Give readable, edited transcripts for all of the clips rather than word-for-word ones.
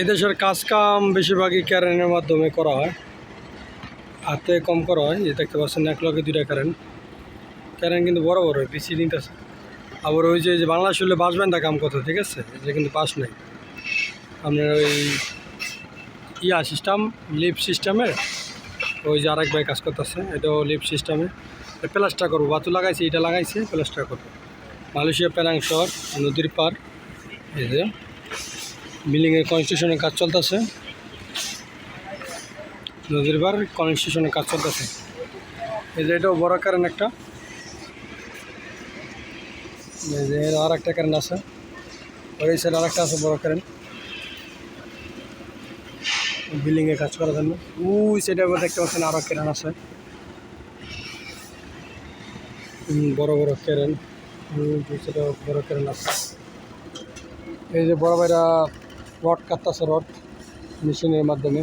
এদেশের কাজ কাম বেশিরভাগই ক্যারেনের মাধ্যমে করা হয়, হাতে কম করা হয়। যে দেখতে পাচ্ছেন এক লগে দুইটা ক্যারেন কিন্তু বড় বড় পিছিয়ে নিতেছে। আবার ওই যে বাংলাদেশ হলে বাঁশ বান্ধা কাম করতে, ঠিক আছে, যে কিন্তু বাঁশ নেই আপনার ওই সিস্টেম লিফট সিস্টেমের। ওই যে আরেক ভাই কাজ করতেছে, এটাও লিফট সিস্টেমে প্লাস্টার করবো। বাতু লাগাইছে, এটা লাগাইছে, প্লাস্টার করবো। মালয়েশিয়া পেনাং শহর নদীর পার, এই যে বিল্ডিংয়ের কনস্ট্রাকশনের কাজ চলতেছে, নদীর পার কনস্ট্রাকশনের কাজ চলতেছে। এই যে এটাও বড় কারেন্ট একটা, এই যে আর একটা কারেন্ট আছে, আর এই সাইড আর একটা আছে বড় কারেন্ট বিল্ডিংয়ে কাজ করার জন্য। ওই সাইডে আবার দেখতে পাচ্ছেন আরও কারেন্ট আছে, বড় বড় কারেন্ট, সেটা বড় কারেন্ট আছে। এই যে বড় ভাইরা রড কাটতেছে, রড মেশিনের মাধ্যমে।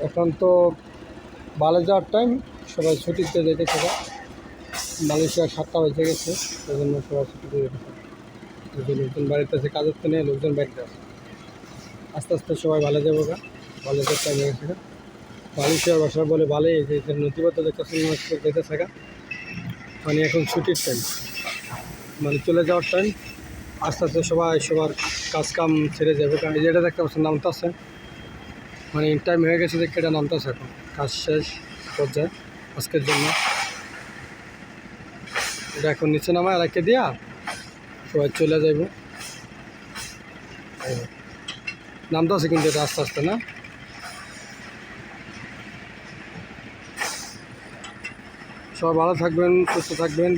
এখন তো বালে যাওয়ার টাইম, সবাই ছুটিতে যেতেছে। মালয়েশিয়া 7টা বেজে গেছে, সেই জন্য সবাই ছুটিতে যেতেছে। লোকজন বাড়িতে আছে, কাজের তো নেই, লোকজন বাড়িতে আছে। আস্তে আস্তে সবাই ভালো যাবো গা, ভালো যাওয়ার টাইম হয়ে গেছে। মালয়েশিয়ার ভাষা বলে ভালো, এই যে নথিপত্র দেখতেছে যেতেছে গা, মানে এখন ছুটির টাইম, মানে চলে যাওয়ার টাইম। আস্তে আস্তে সবাই সবার কাজ কাম ছেড়ে যাবে। কারণ এই যেটা দেখতে পাচ্ছেন নামতেছে, মানে টাইম হয়ে গেছে, যে কেটা নামতেছে, এখন কাজ শেষ পর্যায়ে আজকের জন্য। এটা এখন নিচে নামায় রেখে দিয়া সবাই চলে যাইব। নামতেছে কিন্তু এটা আস্তে আস্তে, না? সবাই ভালো থাকবেন, সুস্থ থাকবেন,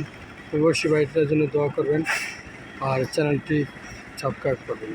অবশ্যই বাড়িটার জন্য দোয়া করবেন, আর চ্যানেলটি সাবস্ক্রাইব করবেন।